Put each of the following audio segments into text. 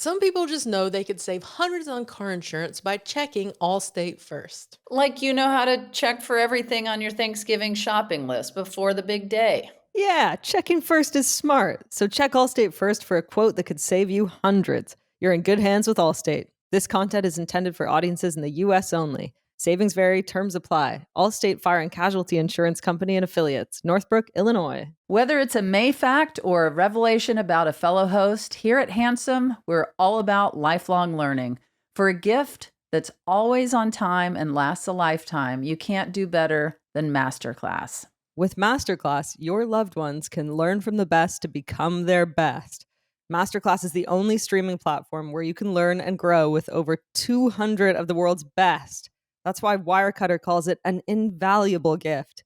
Some people just know they could save hundreds on car insurance by checking Allstate first. Like you know how to check for everything on your Thanksgiving shopping list before the big day. Yeah, checking first is smart. So check Allstate first for a quote that could save you hundreds. You're in good hands with Allstate. This content is intended for audiences in the U.S. only. Savings vary, terms apply. Allstate Fire and Casualty Insurance Company and Affiliates, Northbrook, Illinois. Whether it's a May fact or a revelation about a fellow host, here at Handsome, we're all about lifelong learning. For a gift that's always on time and lasts a lifetime, you can't do better than Masterclass. With Masterclass, your loved ones can learn from the best to become their best. Masterclass is the only streaming platform where you can learn and grow with over 200 of the world's best. That's why Wirecutter calls it an invaluable gift.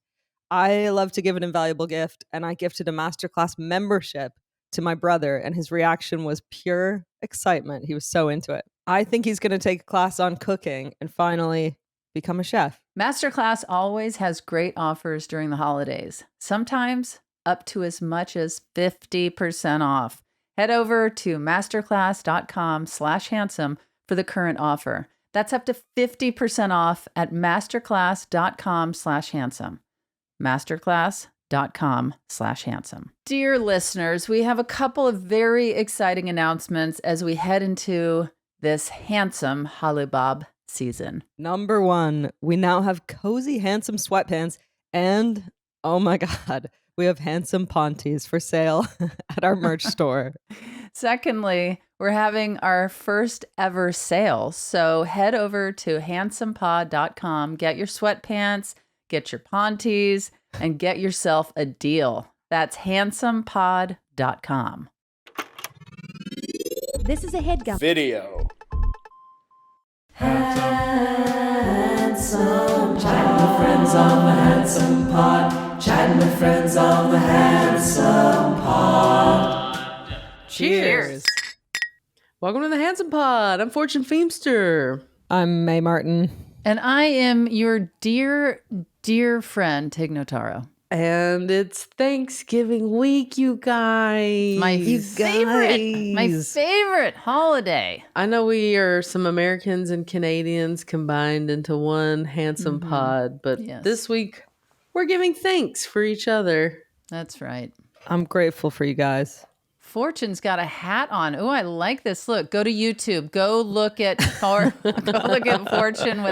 I love to give an invaluable gift, and I gifted a Masterclass membership to my brother, and his reaction was pure excitement. He was so into it. I think he's going to take a class on cooking and finally become a chef. Masterclass always has great offers during the holidays, sometimes up to as much as 50% off. Head over to masterclass.com/handsome for the current offer. That's up to 50% off at masterclass.com/handsome. Masterclass.com/handsome. Dear listeners, we have a couple of very exciting announcements as we head into this handsome Hollybob season. Number one, we now have cozy, handsome sweatpants, and oh my God, we have handsome pahnties for sale at our merch store. Secondly, we're having our first ever sale. So head over to handsomepod.com, get your sweatpants, get your pahnties, and get yourself a deal. That's handsomepod.com. This is a headgum video. Handsome, chatting with friends on the Handsome Pod. Chatting with friends on the Handsome Pod. Cheers. Welcome to the Handsome Pod. I'm Fortune Feimster. I'm May Martin. And I am your dear, dear friend, Tig Notaro. And it's Thanksgiving week, you guys. My favorite holiday. I know we are some Americans and Canadians combined into one handsome pod, but this week we're giving thanks for each other. That's right. I'm grateful for you guys. Fortune's got a hat on. Oh, I like this look. Go to YouTube. Go look at Fortune with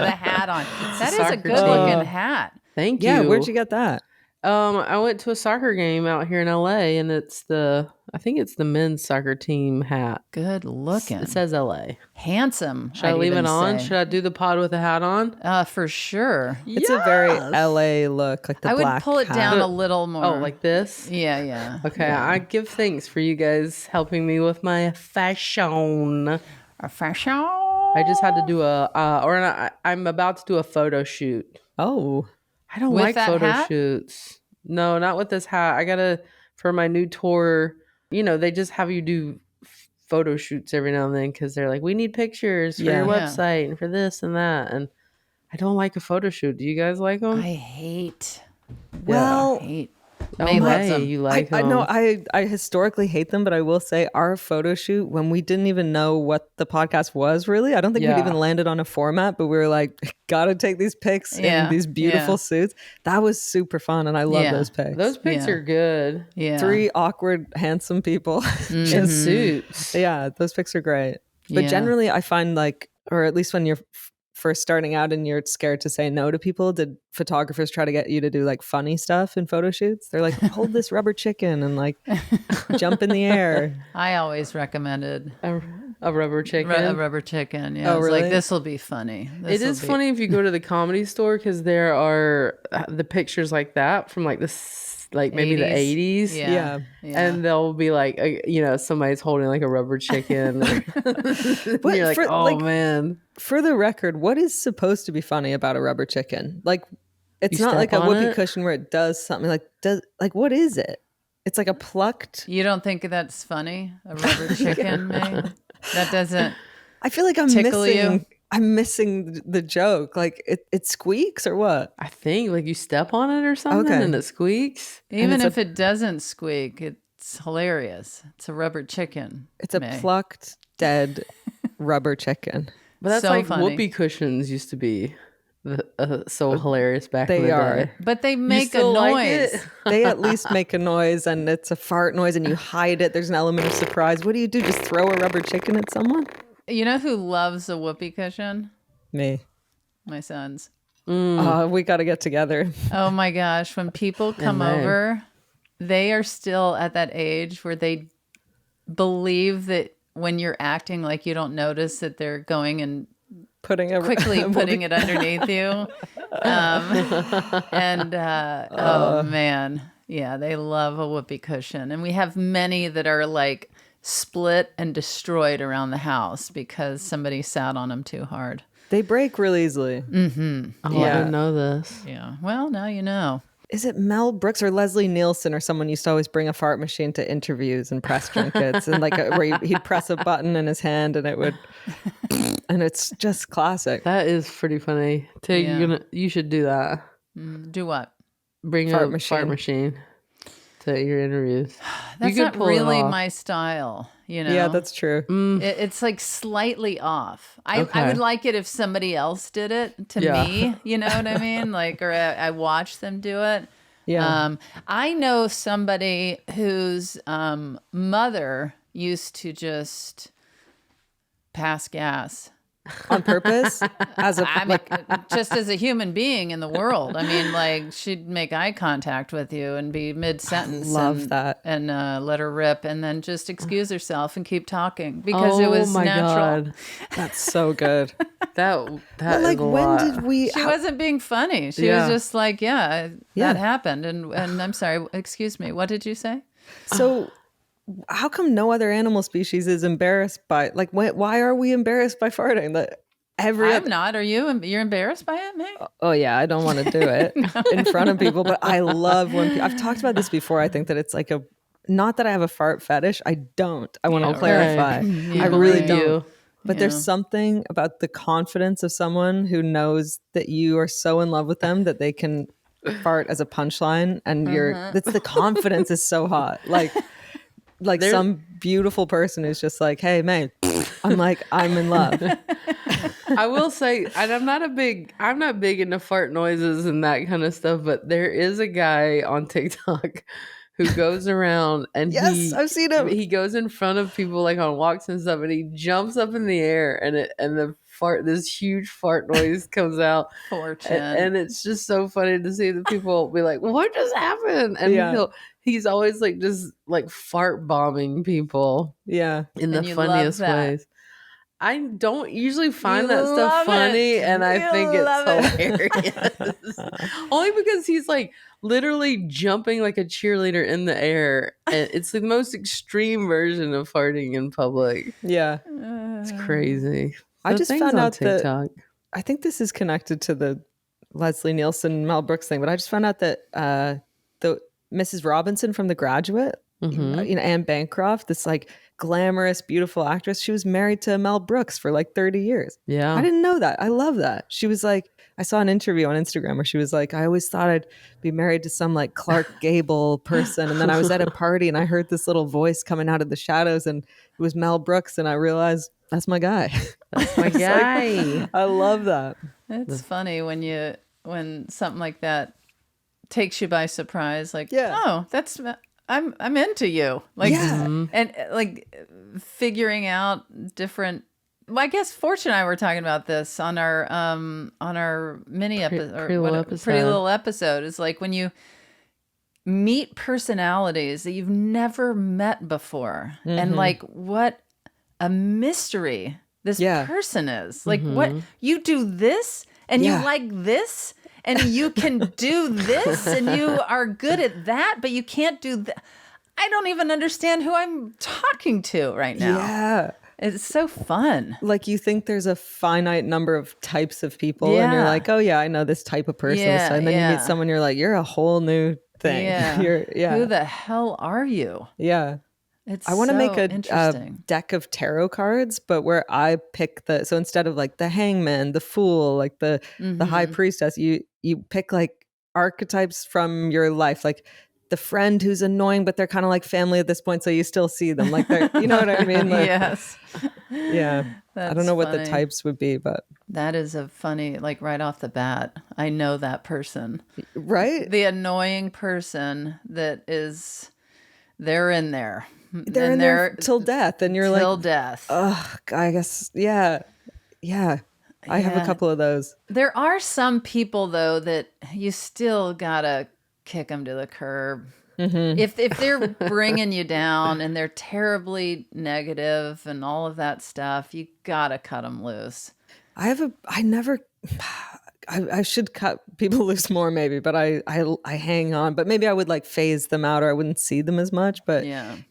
a hat on. That is a good looking hat. Thank you. Yeah, where'd you get that? I went to a soccer game out here in LA, and I think it's the men's soccer team hat. Good looking. It says LA. Handsome. Should I leave it on? Should I do the pod with a hat on? For sure. It's a very LA look, like the black I would pull it hat. down a little more. Oh, like this? Yeah. Okay, yeah. I give thanks for you guys helping me with my fashion. A fashion? I just had to do I'm about to do a photo shoot. Oh. I don't like photo shoots. No, not with this hat. For my new tour, they just have you do photo shoots every now and then because they're like, we need pictures for your website and for this and that. And I don't like a photo shoot. Do you guys like them? I hate. Well, May loves them. You like them. I know I historically hate them, but I will say our photo shoot, when we didn't even know what the podcast was really, I don't think we'd even landed on a format, but we were like, gotta take these pics in these beautiful suits. That was super fun, and I love those pics. Those pics are good. Yeah. 3 awkward, handsome people in suits. Yeah, those pics are great. But generally, I find or at least when you're first starting out and you're scared to say no to people, did photographers try to get you to do funny stuff in photo shoots? They're like, hold this rubber chicken and jump in the air. I always recommended a rubber chicken. A rubber chicken. Yeah. Oh, really? Like, this will be funny. It is funny if you go to the Comedy Store because there are the pictures like that from maybe the 80s. Yeah. And they'll be somebody's holding a rubber chicken. And you're like, man. For the record, what is supposed to be funny about a rubber chicken? It's You not like a step on whoopee it? cushion where it does something what is it? It's like a plucked. You don't think that's funny? A rubber chicken, May? That doesn't I feel like I'm tickle missing. I'm missing the joke. It squeaks or what? I think you step on it or something and it squeaks. Even if it doesn't squeak, it's hilarious. It's a rubber chicken. It's a plucked dead rubber chicken. But that's So like funny. whoopee cushions used to be so hilarious back in They the are. day. But they make a still like noise. it? They at least make a noise, and it's a fart noise, and you hide it. There's an element of surprise. What do? Just throw a rubber chicken at someone? You know who loves a whoopee cushion? Me. My sons. We got to get together. Oh my gosh. When people come over, they are still at that age where they believe that when you're acting like you don't notice that they're going and quickly putting it underneath you. Oh man. Yeah, they love a whoopee cushion. And we have many that are like split and destroyed around the house because somebody sat on them too hard. They break real easily. Oh, I didn't know this. Yeah. Well, now you know. Is it Mel Brooks or Leslie Nielsen or someone used to always bring a fart machine to interviews and press junkets and like where he'd press a button in his hand and it would, and it's just classic. That is pretty funny. You should do that. Do what? Bring Fart a fart machine to your interviews. That's not really my style, you know? Yeah, that's true. It's like slightly off. I would like it if somebody else did it to me, you know what I mean? Like, or I watch them do it. Yeah. I know somebody whose mother used to just pass gas. On purpose? Just as a human being in the world. I mean, like, she'd make eye contact with you and be mid-sentence. Love that. And let her rip and then just excuse herself and keep talking because it was natural. God. That's so good. That like, is a when lot. did we... She wasn't being funny. She was just like, that happened. And I'm sorry, excuse me, what did you say? So... how come no other animal species is embarrassed by, like, why are we embarrassed by farting? I'm not. Are you? You're embarrassed by it, Meg? Oh yeah, I don't want to do it in front of people, but I love when I've talked about this before. I think that it's like not that I have a fart fetish. I don't. I want to clarify. I really don't. But there's something about the confidence of someone who knows that you are so in love with them that they can fart as a punchline, and it's the confidence is so hot. Like some beautiful person who's just like, hey, man, I'm like, I'm in love. I will say, and I'm not big into fart noises and that kind of stuff, but there is a guy on TikTok who goes around and I've seen him. He goes in front of people like on walks and stuff, and he jumps up in the air and this huge fart noise comes out. And it's just so funny to see the people be like, what just happened? And he's always like just like fart bombing people. Yeah. In the funniest ways. I don't usually find that stuff funny, and I think it's hilarious. Only because he's like literally jumping like a cheerleader in the air, and it's the most extreme version of farting in public. Yeah. It's crazy. I just found out that I think this is connected to the Leslie Nielsen, Mel Brooks thing, but I just found out that the Mrs. Robinson from The Graduate, Anne Bancroft, this like glamorous, beautiful actress, she was married to Mel Brooks for like 30 years. Yeah. I didn't know that. I love that. She was like, I saw an interview on Instagram where she was like, I always thought I'd be married to some like Clark Gable person. And then I was at a party and I heard this little voice coming out of the shadows and it was Mel Brooks. And I realized that's my guy. That's my guy. Like, I love that. It's funny when something like that takes you by surprise. Like, oh, I'm into you. Like, and like figuring out different. Well, I guess Fortune and I were talking about this on our mini episode, pretty little episode. Is like when you meet personalities that you've never met before, and like what a mystery this person is. Like, what you do this, and you like this. And you can do this, and you are good at that, but you can't do that. I don't even understand who I'm talking to right now. Yeah. It's so fun. Like you think there's a finite number of types of people, and you're like, oh yeah, I know this type of person. And then you meet someone, you're like, you're a whole new thing. Yeah. Who the hell are you? Yeah. I want to make a deck of tarot cards, but where I pick so instead of like the hangman, the fool, like the high priestess, you pick like archetypes from your life. Like the friend who's annoying, but they're kind of like family at this point, so you still see them. Like they're, you know what I mean? Like, Yes. Yeah. That's I don't know what the funny. types would be, but That is a funny, like right off the bat, I know that person. right? The annoying person that is, they're in there. They're in there till death, and you're till like, death. ugh, I guess, yeah. I have a couple of those. There are some people though that you still gotta kick them to the curb. If they're bringing you down and they're terribly negative and all of that stuff, you gotta cut them loose. I should cut people loose more maybe, but I hang on. But maybe I would like phase them out, or I wouldn't see them as much. But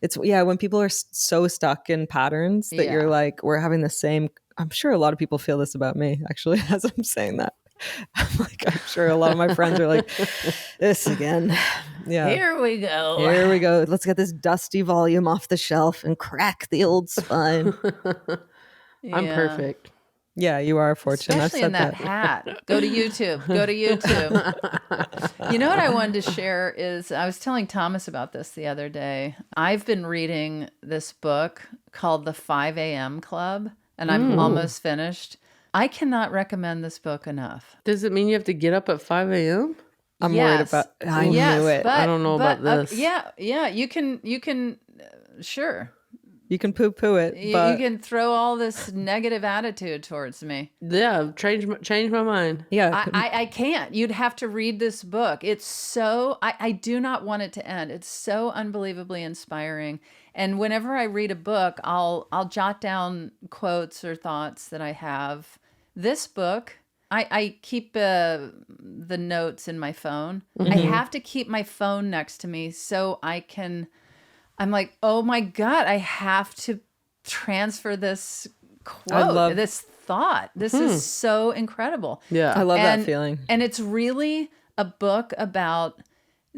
it's when people are so stuck in patterns that you're like, we're having the same. I'm sure a lot of people feel this about me actually as I'm saying that. I'm sure a lot of my friends are like, this again. Yeah. Here we go. Here we go. Let's get this dusty volume off the shelf and crack the old spine. I'm perfect. Yeah, you are fortunate. Especially in that hat. Go to YouTube. Go to YouTube. You know what I wanted to share is, I was telling Thomas about this the other day. I've been reading this book called The 5 a.m. Club, and I'm almost finished. I cannot recommend this book enough. Does it mean you have to get up at 5 a.m.? I'm worried about. I knew it. I don't know about this. Yeah. You can. Sure. You can poo-poo it. You But can throw all this negative attitude towards me. Yeah, change my mind. yeah, I can't. You'd have to read this book. It's so, I do not want it to end. It's so unbelievably inspiring. And whenever I read a book, I'll jot down quotes or thoughts that I have. This book, I keep the notes in my phone. I have to keep my phone next to me so I'm like, oh my God, I have to transfer this quote, this thought. This is so incredible. Yeah. I love that feeling. And it's really a book about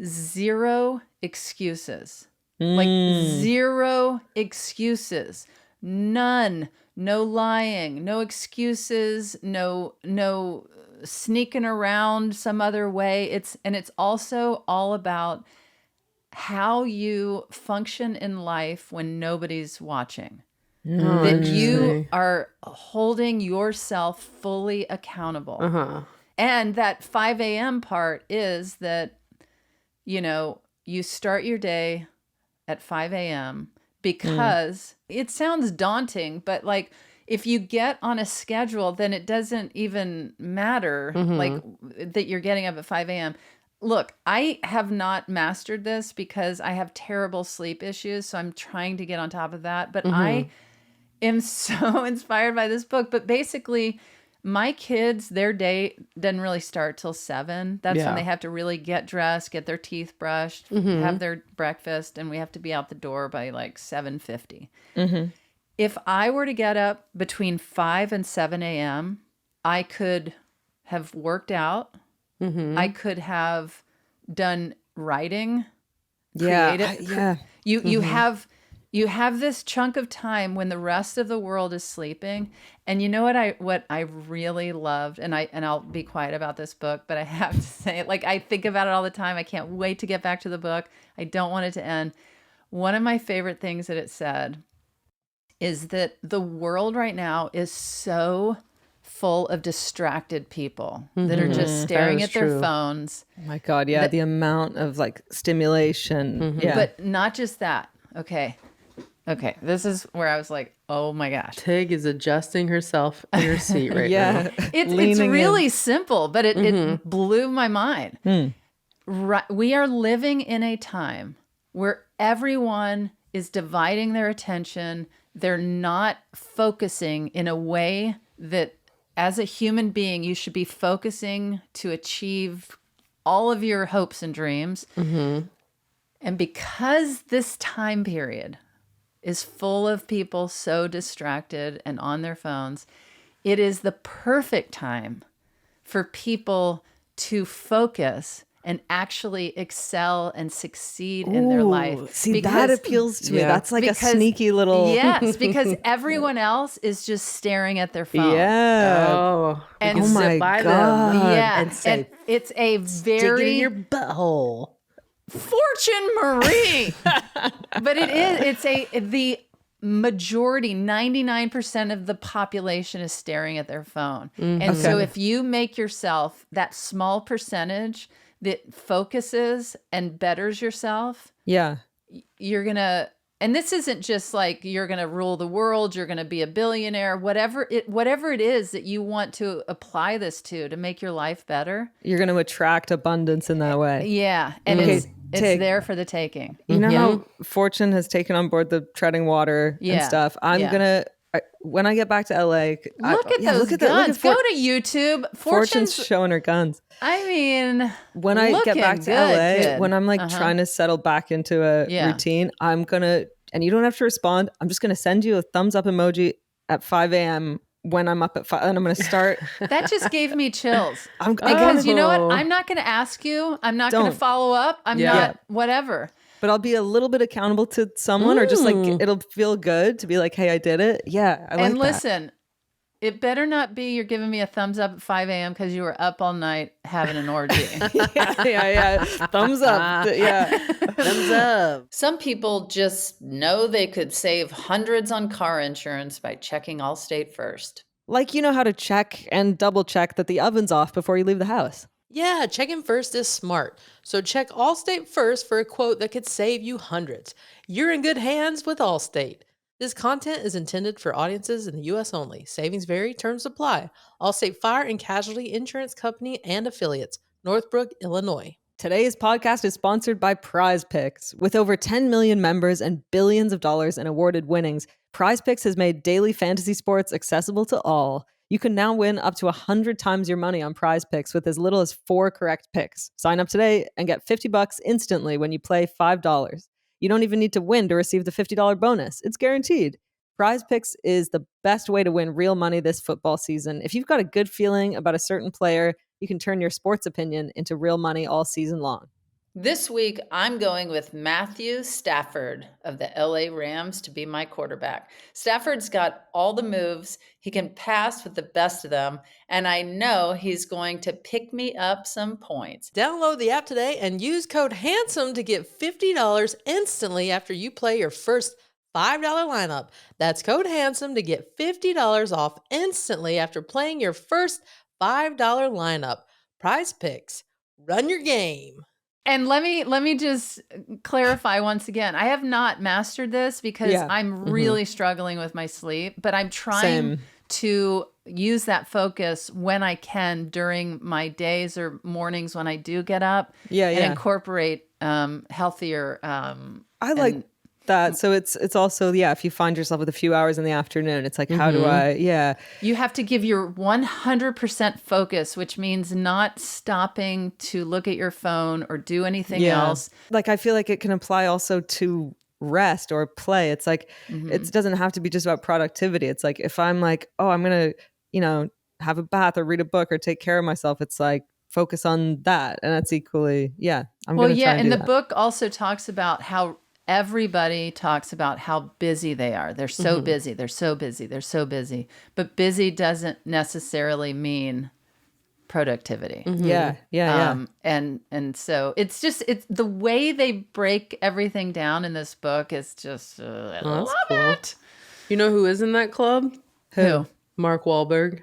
zero excuses. Like zero excuses. None. No lying, no excuses, no sneaking around some other way. It's also all about how you function in life when nobody's watching. That you are holding yourself fully accountable. And that 5 a.m. part is that, you start your day at 5 a.m. because it sounds daunting, but like if you get on a schedule, then it doesn't even matter like that you're getting up at 5 a.m. Look, I have not mastered this because I have terrible sleep issues, so I'm trying to get on top of that. But I am so inspired by this book. But basically, my kids, their day doesn't really start till 7. That's when they have to really get dressed, get their teeth brushed, have their breakfast, and we have to be out the door by like 7:50. If I were to get up between 5 and 7 a.m., I could have worked out. I could have done writing. Creative. You have this chunk of time when the rest of the world is sleeping. And you know what I really loved, and I'll be quiet about this book, but I have to say it. Like, I think about it all the time. I can't wait to get back to the book. I don't want it to end. One of my favorite things that it said is that the world right now is so full of distracted people that are just staring at their phones. Oh my God, yeah, the amount of like stimulation. Yeah. But not just that. Okay, this is where I was like, oh my gosh. Tig is adjusting herself in her seat right now. It's really simple, but it blew my mind. Right, we are living in a time where everyone is dividing their attention. They're not focusing in a way that as a human being, you should be focusing to achieve all of your hopes and dreams. And because this time period is full of people so distracted and on their phones, it is the perfect time for people to focus and actually excel and succeed in their life. See, that appeals to me. That's like a sneaky little... Yes, because everyone else is just staring at their phone. Yeah. Oh, and sit by them. Yeah. And say, and it's a stick it in very... your butthole. Fortune Marie. But the majority, 99% of the population is staring at their phone. And so if you make yourself that small percentage that focuses and betters yourself, you're going to, and this isn't just like you're going to rule the world, you're going to be a billionaire, whatever it is that you want to apply this to make your life better. You're going to attract abundance in that way. Yeah. And it's there for the taking. You know how Fortune has taken on board the treading water and stuff? I'm going to, when I get back to LA, look at those guns. Go to YouTube. Fortune's showing her guns. I mean, when I get back to LA, kid. When I'm like trying to settle back into a routine, I'm going to, and you don't have to respond. I'm just going to send you a thumbs up emoji at 5 a.m. when I'm up at 5, and I'm going to start. That just gave me chills. Because you know what? I'm not going to ask you. I'm not going to follow up. I'm not whatever. But I'll be a little bit accountable to someone, or just like it'll feel good to be like, hey, I did it. Yeah, I like that. And listen, it better not be you're giving me a thumbs up at 5 a.m. because you were up all night having an orgy. yeah. Thumbs up. Yeah. Thumbs up. Some people just know they could save hundreds on car insurance by checking Allstate first. Like you know how to check and double check that the oven's off before you leave the house. Yeah, checking first is smart. So check Allstate first for a quote that could save you hundreds. You're in good hands with Allstate. This content is intended for audiences in the U.S. only. Savings vary, terms apply. Allstate Fire and Casualty Insurance Company and Affiliates, Northbrook, Illinois. Today's podcast is sponsored by Prize Picks. With over 10 million members and billions of dollars in awarded winnings, Prize Picks has made daily fantasy sports accessible to all. You can now win up to 100 times your money on Prize Picks with as little as 4 correct picks. Sign up today and get $50 instantly when you play $5. You don't even need to win to receive the $50 bonus. It's guaranteed. Prize Picks is the best way to win real money this football season. If you've got a good feeling about a certain player, you can turn your sports opinion into real money all season long. This week, I'm going with Matthew Stafford of the LA Rams to be my quarterback. Stafford's got all the moves. He can pass with the best of them, and I know he's going to pick me up some points. Download the app today and use code HANDSOME to get $50 instantly after you play your first $5 lineup. That's code HANDSOME to get $50 off instantly after playing your first $5 lineup. Prize Picks. Run your game. And let me just clarify once again. I have not mastered this because I'm really struggling with my sleep, but I'm trying to use that focus when I can during my days or mornings when I do get up and incorporate healthier. I like that. So it's also, if you find yourself with a few hours in the afternoon, it's like, how do I, You have to give your 100% focus, which means not stopping to look at your phone or do anything else. Like, I feel like it can apply also to rest or play. It's like, it doesn't have to be just about productivity. It's like, if I'm like, oh, I'm going to, have a bath or read a book or take care of myself, it's like, focus on that. And that's equally, I'm going to try and do the book also talks about how everybody talks about how busy they are. They're so busy. They're so busy. They're so busy. But busy doesn't necessarily mean productivity. Yeah. And so it's the way they break everything down in this book is just I love it. You know who is in that club? Who? Mark Wahlberg.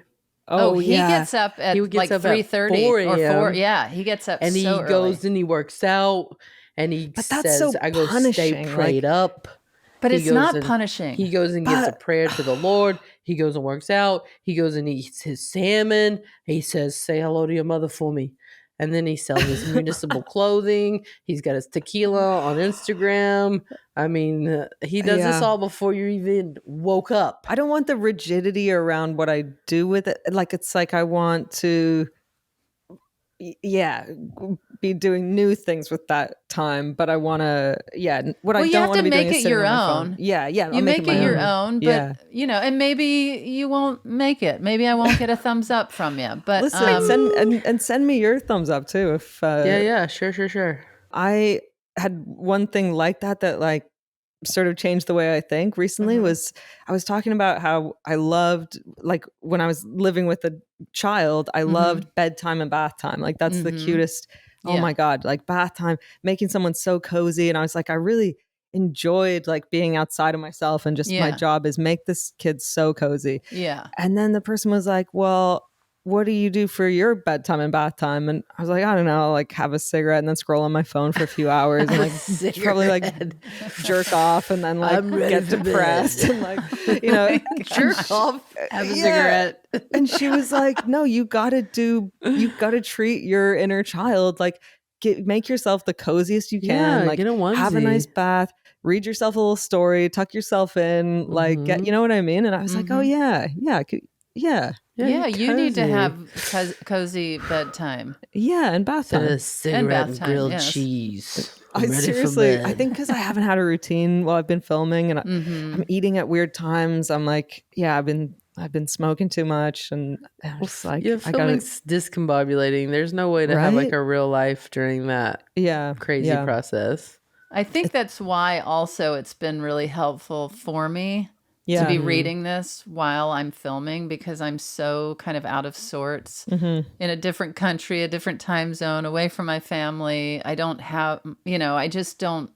Oh, he gets up at like 3:30 or 4. Yeah, he gets up and so he goes and he works out. And he says, I go stay prayed up. But it's not punishing. He goes and gets a prayer to the Lord. He goes and works out. He goes and eats his salmon. He says, say hello to your mother for me. And then he sells his municipal clothing. He's got his tequila on Instagram. I mean, he does this all before you even woke up. I don't want the rigidity around what I do with it. Like, it's like I want to... be doing new things with that time, but I want to, what I don't want to be doing is sitting on my phone. You make it your own, but and maybe you won't make it. Maybe I won't get a thumbs up from you, but listen, send me your thumbs up too. If sure. I had one thing like that like sort of changed the way I think recently was I was talking about how I loved, like when I was living with a child, I loved bedtime and bath time. Like that's the cutest Oh my God, like bath time, making someone so cozy. And I was like, I really enjoyed like being outside of myself, and just my job is make this kid so cozy. Yeah. And then the person was like, well, what do you do for your bedtime and bath time? And I was like, I don't know, like have a cigarette and then scroll on my phone for a few hours and like probably like jerk off and then like get depressed and like, you know, jerk off, have a cigarette. And she was like, no, you gotta treat your inner child, like make yourself the coziest you can, like get a onesie, have a nice bath, read yourself a little story, tuck yourself in, like get, you know what I mean? And I was like, oh yeah, you need to have cozy bedtime. Yeah, and bath time. And a cigarette and grilled cheese. I seriously, I think because I haven't had a routine while I've been filming, and I'm eating at weird times. I'm like, I've been smoking too much, and I'm just like, filming's discombobulating. There's no way to have like a real life during that crazy process. I think that's why also it's been really helpful for me to be reading this while I'm filming, because I'm so kind of out of sorts in a different country, a different time zone, away from my family. I don't have, I don't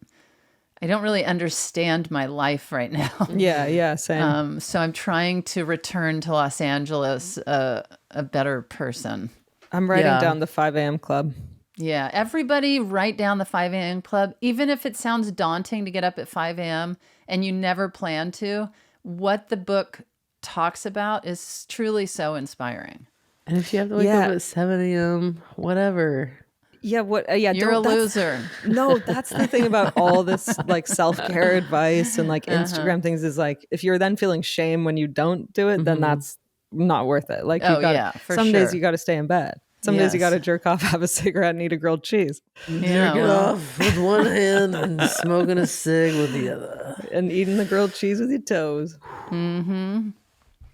really understand my life right now. Yeah, same. So I'm trying to return to Los Angeles a better person. I'm writing down the 5 a.m. club. Yeah, everybody write down the 5 a.m. club, even if it sounds daunting to get up at 5 a.m. and you never plan to. What the book talks about is truly so inspiring. And if you have to wake up at 7 a.m., whatever. Yeah, you're a loser. No, that's the thing about all this like self-care advice and like Instagram things is like, if you're then feeling shame when you don't do it, then that's not worth it. Like some days you got to stay in bed. Some days you got to jerk off, have a cigarette, and eat a grilled cheese. Jerk it off with one hand and smoking a cig with the other. And eating the grilled cheese with your toes. Mm-hmm.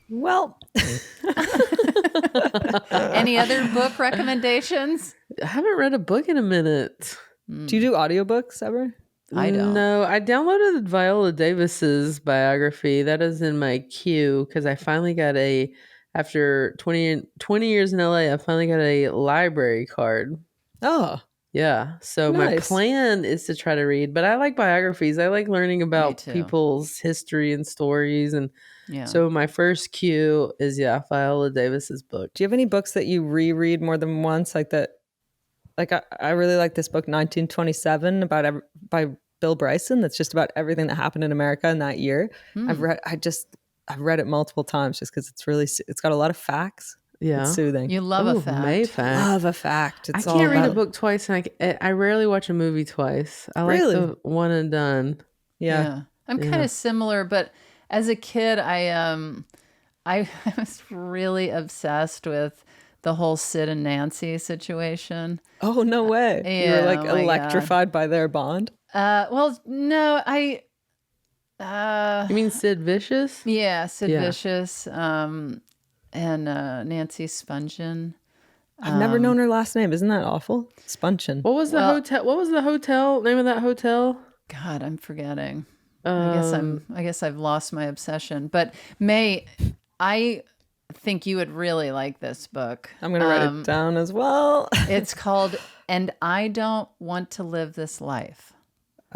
Well. Any other book recommendations? I haven't read a book in a minute. Do you do audiobooks ever? I don't. No, I downloaded Viola Davis's biography. That is in my queue because I finally got after 20 years in LA, I finally got a library card. Oh. Yeah. So my plan is to try to read, but I like biographies. I like learning about people's history and stories. And so my first cue is, Viola Davis's book. Do you have any books that you reread more than once? Like that? Like I really like this book, 1927, by Bill Bryson. That's just about everything that happened in America in that year. I've read it multiple times just because it's got a lot of facts. Yeah, it's soothing. You love a fact. Love a fact. I can't read a book twice, and I rarely watch a movie twice. I like the one and done. Yeah. I'm kind of similar, but as a kid, I was really obsessed with the whole Sid and Nancy situation. Oh, no way. You were like electrified by their bond? Well, no, you mean Sid Vicious? Yeah, Sid Vicious, and Nancy Spungen. I've never known her last name. Isn't that awful? Spungen. What was the hotel? What was the hotel name of that hotel? God, I'm forgetting. I guess I've lost my obsession. But May, I think you would really like this book. I'm going to write it down as well. It's called "And I Don't Want to Live This Life."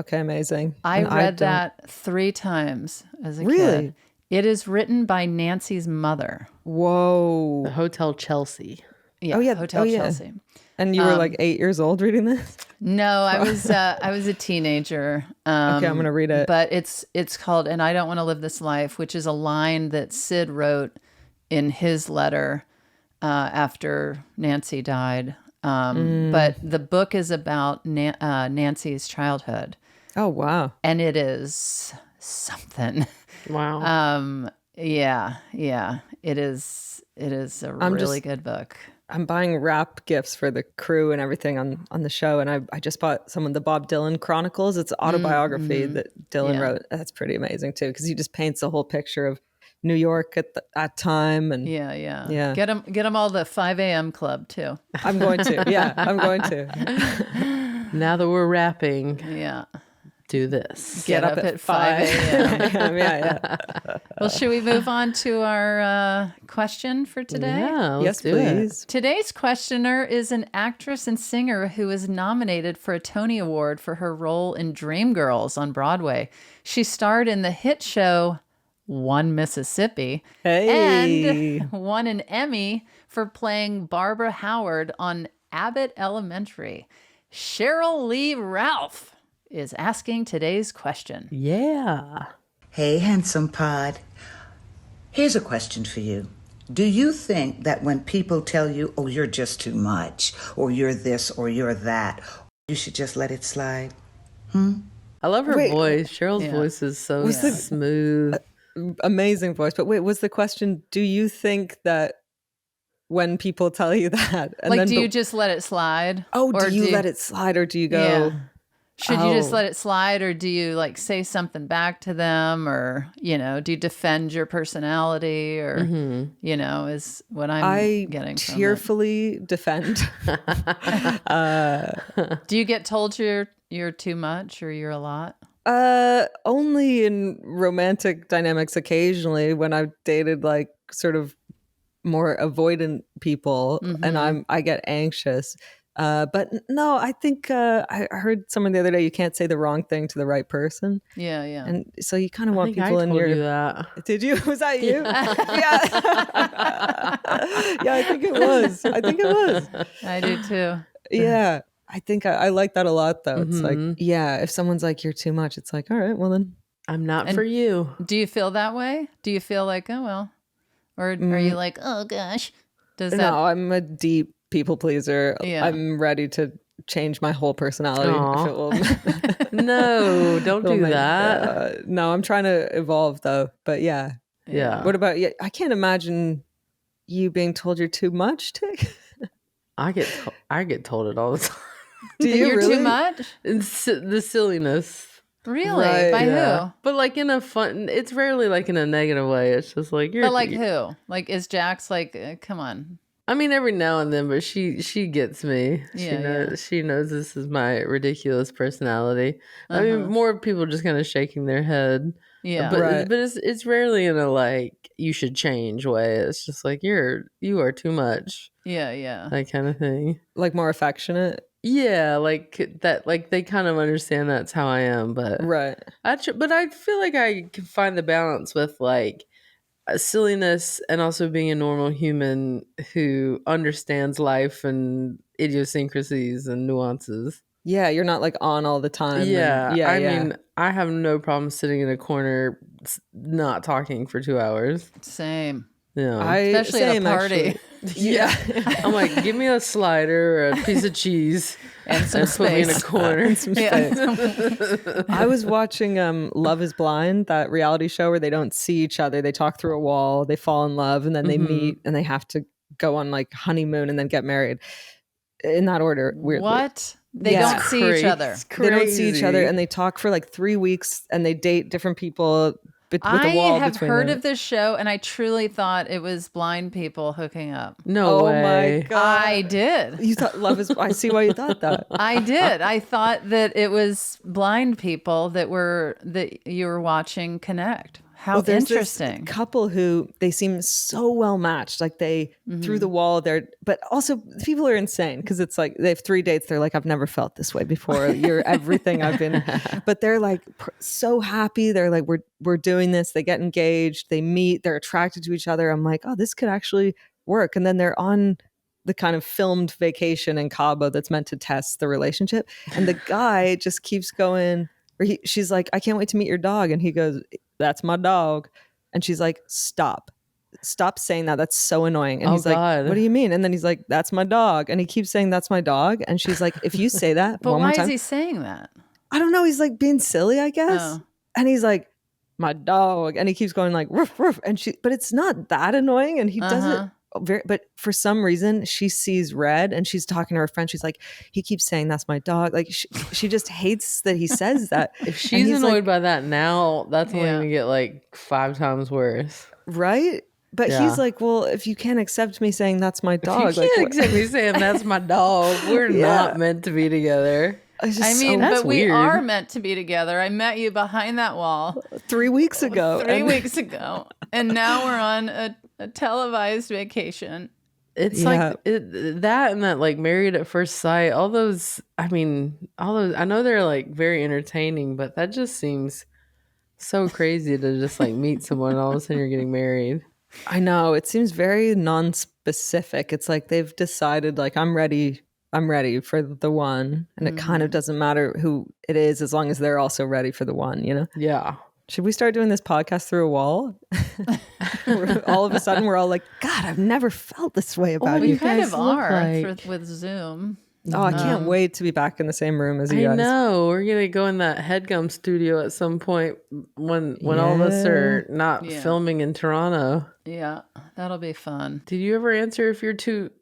Okay, amazing. I read that 3 times as a kid. It is written by Nancy's mother. Whoa. The Hotel Chelsea. Yeah, Hotel Chelsea. And you were like 8 years old reading this? No, I was a teenager. Okay, I'm going to read it. But it's called "And I Don't Want to Live This Life," which is a line that Sid wrote in his letter after Nancy died. But the book is about Nancy's childhood. Oh, wow. And it is something. Wow. Yeah. It is a really good book. I'm buying wrap gifts for the crew and everything on the show. And I just bought some of the Bob Dylan Chronicles. It's an autobiography that Dylan wrote. That's pretty amazing too, because he just paints the whole picture of New York at that time. And yeah. Get them all the 5 a.m. club too. I'm going to. Yeah, I'm going to. Now that we're rapping. Yeah. do this. Get up at 5 a.m. Yeah. Well, should we move on to our question for today? Yeah, Yes, let's do please. Today's questioner is an actress and singer who was nominated for a Tony Award for her role in Dreamgirls on Broadway. She starred in the hit show One Mississippi and won an Emmy for playing Barbara Howard on Abbott Elementary. Sheryl Lee Ralph is asking today's question. Yeah. Hey, Handsome Pod. Here's a question for you. Do you think that when people tell you, oh, you're just too much, or you're this, or you're that, you should just let it slide? I love her voice. Cheryl's voice is so smooth. Amazing voice. But wait, was the question, do you think that when people tell you that? And Like, then, do you just let it slide? Oh, Or do you let it slide, or do you go... Yeah. Should you just let it slide, or do you like say something back to them, or, you know, do you defend your personality, or, you know, is what I'm getting from it. Tearfully defend. Do you get told you're too much or you're a lot? Only in romantic dynamics occasionally, when I've dated like sort of more avoidant people, and I get anxious. But no, I think I heard someone the other day, you can't say the wrong thing to the right person. Yeah. And so you kind of want people I in told your... you that. Did you? Was that you? Yeah. Yeah, I think it was. I do too. Yeah. I think I like that a lot, though. It's like, yeah, if someone's like, you're too much, it's like, all right, well then. I'm not for you. Do you feel that way? Do you feel like, oh, well, or are you like, oh gosh, does that? No, I'm a deep people pleaser. Yeah. I'm ready to change my whole personality. If it will. No, don't do that. No, I'm trying to evolve though. But yeah. Yeah. What about you? I can't imagine you being told you're too much, Tick. I get told it all the time. Do you You're really? too much? It's the silliness. Really? Right, By Yeah. who? But like in a fun, it's rarely like in a negative way. It's just like you're. But like who? Like, is Jax like, come on? I mean, every now and then, but she gets me. Yeah, She knows this is my ridiculous personality. I mean, more people just kind of shaking their head. Yeah. But Right. but it's rarely in a like you should change way. It's just like you are too much. Yeah. That kind of thing. Like more affectionate? Yeah, like that. Like they kind of understand that's how I am, but Right. but I feel like I can find the balance with like silliness and also being a normal human who understands life and idiosyncrasies and nuances. Yeah, you're not like on all the time. Yeah, And, I mean, I have no problem sitting in a corner not talking for 2 hours. Same. Yeah, Especially at a party. actually. Yeah. I'm like, give me a slider or a piece of cheese And some put me in a space. corner. I was watching Love is Blind, that reality show where they don't see each other. They talk through a wall, they fall in love, and then they meet and they have to go on like honeymoon and then get married. In that order, weirdly. What? They Yeah. don't see each other. They don't see each other Crazy. and they talk for like 3 weeks and they date different people with a wall I have between heard them. of this show, and I truly thought it was blind people hooking up. No Oh way. my god! I did. You thought Love is? I see why you thought that. I did. I thought that it was blind people that you were watching connect. How Well, there's interesting. This couple who they seem so well matched, like they through the wall. But also people are insane because it's like they have 3 dates. They're like, I've never felt this way before. You're everything I've been. But they're like so happy. They're like, we're doing this. They get engaged. They meet. They're attracted to each other. I'm like, oh, this could actually work. And then they're on the kind of filmed vacation in Cabo that's meant to test the relationship. And the guy just keeps going. Or she's like, I can't wait to meet your dog. And he goes, that's my dog. And she's like, stop saying that. That's so annoying. And Oh, he's like, God. what do you mean? And then he's like, that's my dog. And he keeps saying, that's my dog. And she's like, if you say that But one why more is time, he saying that? I don't know. He's like being silly, I guess. Oh. And he's like, my dog. And he keeps going like, roof, roof. And but it's not that annoying. And he does it but for some reason she sees red and she's talking to her friend. She's like, he keeps saying that's my dog. Like she just hates that he says that. If she's he's annoyed like, by that now, that's only Yeah. gonna get like 5 times worse. right? But Yeah. he's like, well, if you can't accept me saying that's my dog, You like can't what- accept me saying that's my dog. We're Yeah. not meant to be together. but we weird. are meant to be together. I met you behind that wall 3 weeks ago. 3 weeks ago. And now we're on a televised vacation. It's like that and that like Married at First Sight, all those, I know they're like very entertaining, but that just seems so crazy to just like meet someone and all of a sudden you're getting married. I know. It seems very non-specific. It's like they've decided like I'm ready for the one. And it kind of doesn't matter who it is as long as they're also ready for the one, you know? Yeah. Should we start doing this podcast through a wall? All of a sudden, we're all like, God, I've never felt this way about you. We kind of are with Zoom. Oh, I can't wait to be back in the same room as you guys. I know. We're going to go in that HeadGum studio at some point when all of us are not filming in Toronto. Yeah, that'll be fun. Did you ever answer if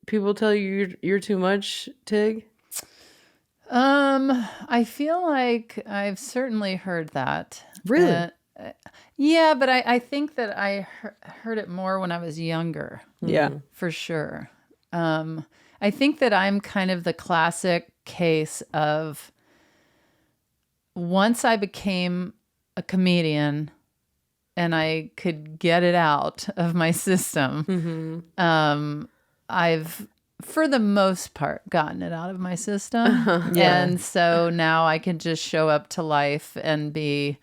people tell you you're too much, Tig? I feel like I've certainly heard that. Really? Yeah, but I think that I heard it more when I was younger. Yeah. For sure. I think that I'm kind of the classic case of once I became a comedian and I could get it out of my system, I've, for the most part, gotten it out of my system. And so now I can just show up to life and be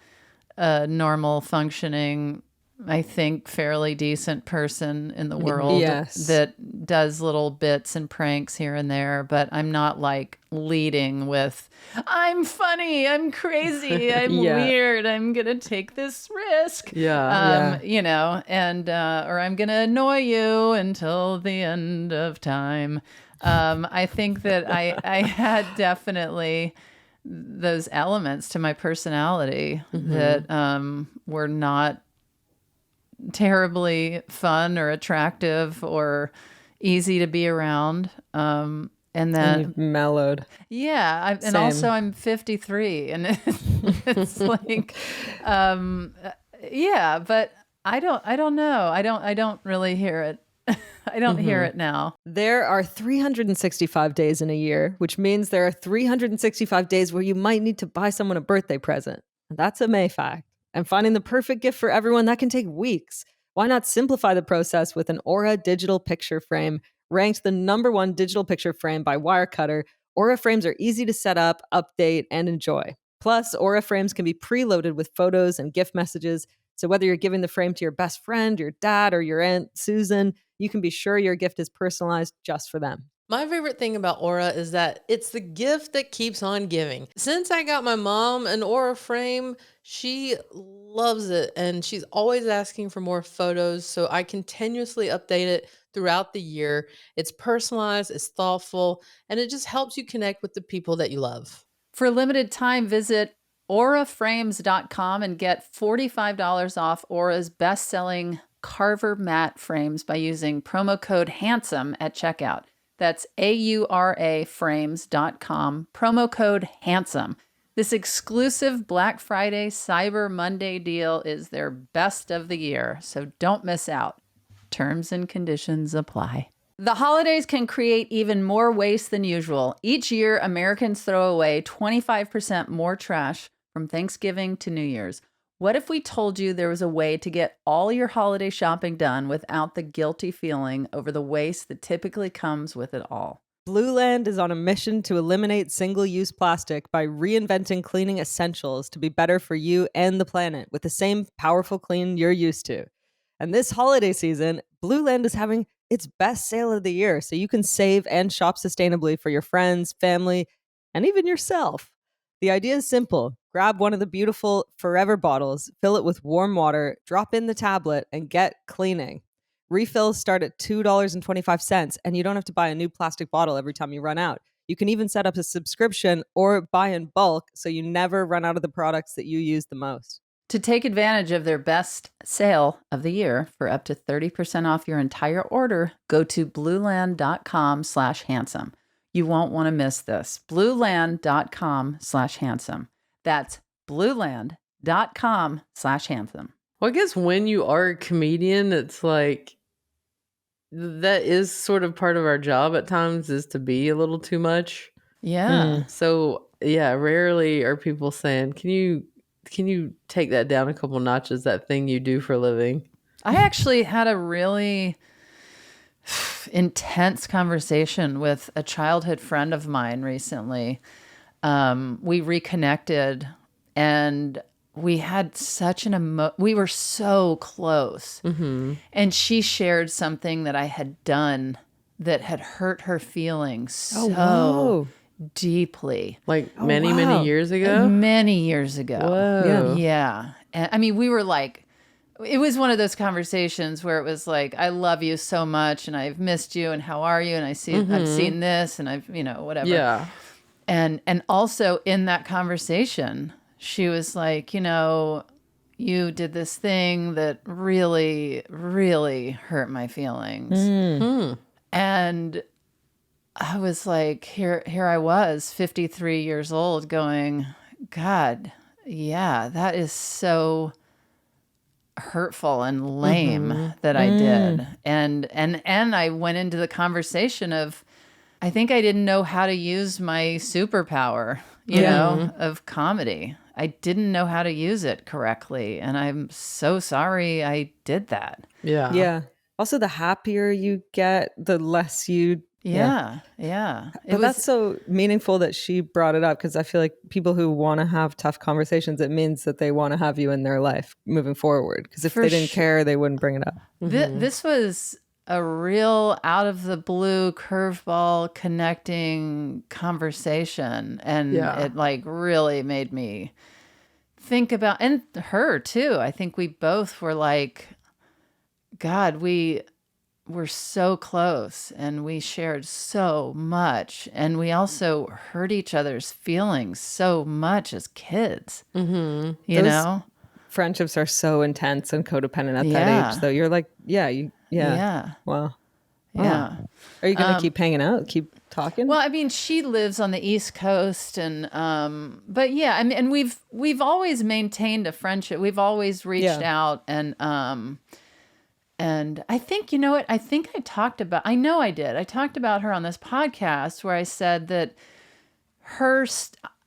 a normal functioning, I think, fairly decent person in the world that does little bits and pranks here and there. But I'm not like leading with, I'm funny, I'm crazy, I'm weird, I'm going to take this risk. You know, and, or I'm going to annoy you until the end of time. I think that I had definitely those elements to my personality that were not terribly fun or attractive or easy to be around. And then you've mellowed. Yeah. And also I'm 53 and it's like, yeah, but I don't know. I don't really hear it. I don't hear it now. There are 365 days in a year, which means there are 365 days where you might need to buy someone a birthday present. That's a May fact. And finding the perfect gift for everyone, that can take weeks. Why not simplify the process with an Aura digital picture frame? Ranked the #1 digital picture frame by Wirecutter, Aura frames are easy to set up, update, and enjoy. Plus, Aura frames can be preloaded with photos and gift messages. So whether you're giving the frame to your best friend, your dad, or your Aunt Susan, you can be sure your gift is personalized just for them. My favorite thing about Aura is that it's the gift that keeps on giving. Since I got my mom an Aura frame, she loves it and she's always asking for more photos. So I continuously update it throughout the year. It's personalized, it's thoughtful, and it just helps you connect with the people that you love. For a limited time, visit auraframes.com and get $45 off Aura's best-selling Carver matte frames by using promo code HANDSOME at checkout. That's auraframes.com, promo code HANDSOME. This exclusive Black Friday Cyber Monday deal is their best of the year, so don't miss out. Terms and conditions apply. The holidays can create even more waste than usual. Each year, Americans throw away 25% more trash from Thanksgiving to New Year's. What if we told you there was a way to get all your holiday shopping done without the guilty feeling over the waste that typically comes with it all? Blueland is on a mission to eliminate single-use plastic by reinventing cleaning essentials to be better for you and the planet with the same powerful clean you're used to. And this holiday season, Blueland is having its best sale of the year, so you can save and shop sustainably for your friends, family, and even yourself. The idea is simple. Grab one of the beautiful Forever bottles, fill it with warm water, drop in the tablet, and get cleaning. Refills start at $2.25, and you don't have to buy a new plastic bottle every time you run out. You can even set up a subscription or buy in bulk so you never run out of the products that you use the most. To take advantage of their best sale of the year for up to 30% off your entire order, go to blueland.com/handsome. You won't want to miss this. blueland.com/handsome. That's blueland.com/handsome. Well, I guess when you are a comedian, it's like that is sort of part of our job at times is to be a little too much. Yeah. So rarely are people saying, can you take that down a couple notches, that thing you do for a living? I actually had a really intense conversation with a childhood friend of mine recently. We reconnected and we had such we were so close. Mm-hmm. And she shared something that I had done that had hurt her feelings so deeply. Like many years ago? Many years ago. Whoa. Yeah. And I mean, we were like, it was one of those conversations where it was like, I love you so much and I've missed you and how are you? And I've seen this and I've, whatever. Yeah. And also in that conversation, she was like, you did this thing that really, really hurt my feelings. Mm. And I was like, here I was, 53 years old, going, God, yeah, that is so hurtful and lame that I did. And I went into the conversation of, I think I didn't know how to use my superpower, of comedy. I didn't know how to use it correctly. And I'm so sorry I did that. Yeah. Yeah. Also, the happier you get, the less you... Yeah. But that's so meaningful that she brought it up, because I feel like people who want to have tough conversations, it means that they want to have you in their life moving forward. Because if they didn't care, they wouldn't bring it up. This was a real out of the blue curveball connecting conversation. And it like really made me think about, and her too. I think we both were like, God, we're so close and we shared so much. And we also hurt each other's feelings so much as kids, you know? Friendships are so intense and codependent at that age. So you're like, Wow. Yeah. Are you going to keep hanging out? Keep talking? Well, I mean, she lives on the East Coast and, but yeah, I mean, and we've always maintained a friendship. We've always reached out and I think, you know what? I think I talked about, I know I did. I talked about her on this podcast where I said that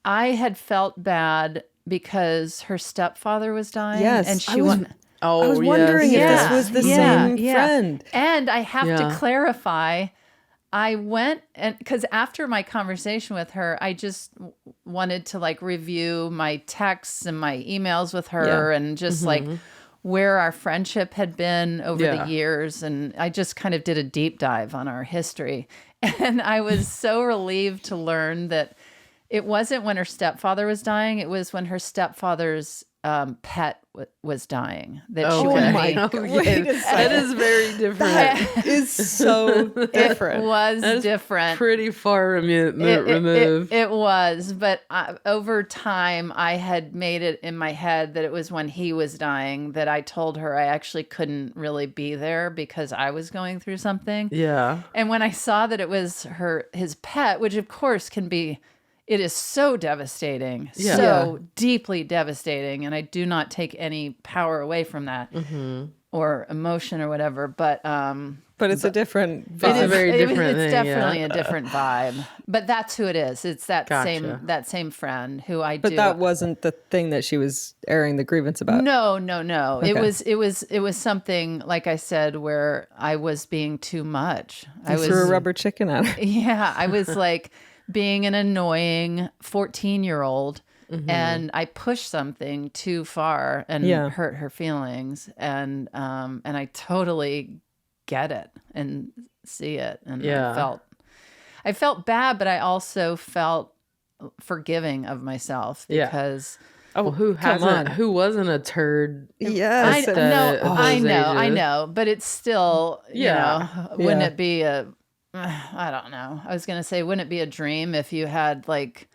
I had felt bad because her stepfather was dying. Yes. And she I was wondering if this was the same friend. And I have to clarify, I went and because after my conversation with her, I just wanted to like review my texts and my emails with her and just like where our friendship had been over the years. And I just kind of did a deep dive on our history. And I was so relieved to learn that it wasn't when her stepfather was dying. It was when her stepfather's pet was dying. That she my God. That is very different. That is so different. It was different. Pretty far removed. It was, but over time, I had made it in my head that it was when he was dying that I told her I actually couldn't really be there because I was going through something. Yeah. And when I saw that it was his pet, which of course can be, it is so devastating, so deeply devastating, and I do not take any power away from that or emotion or whatever. But it's a different vibe. It's a very different thing. It's definitely a different vibe. But that's who it is. It's that same friend who I do. But that wasn't the thing that she was airing the grievance about. No. Okay. It was something, like I said, where I was being too much. I threw a rubber chicken at her. Yeah, I was like being an annoying 14-year-old and I pushed something too far and hurt her feelings. And I totally get it and see it. And I felt bad, but I also felt forgiving of myself because who hasn't? Who wasn't a turd? Yes, I know, but it's still, you know, wouldn't it be I don't know. I was going to say, wouldn't it be a dream if you had like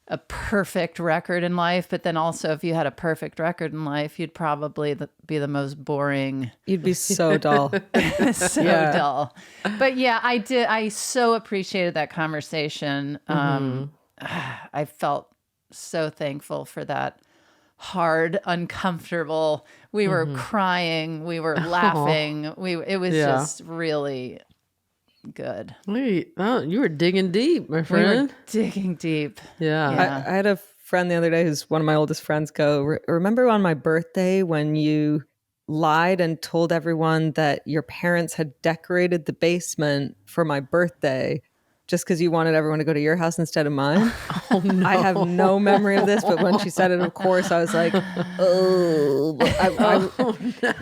a perfect record in life? But then also if you had a perfect record in life, you'd probably be the most boring. You'd be so dull. Dull. But yeah, I did. I so appreciated that conversation. I felt so thankful for that hard, uncomfortable. We were crying. We were laughing. It was just really... good. Wait, oh, you were digging deep, my We were friend. digging deep. Yeah. Yeah. I had a friend the other day who's one of my oldest friends remember on my birthday when you lied and told everyone that your parents had decorated the basement for my birthday just because you wanted everyone to go to your house instead of mine? Oh, no. I have no memory of this, but when she said it, of course, I was like, oh.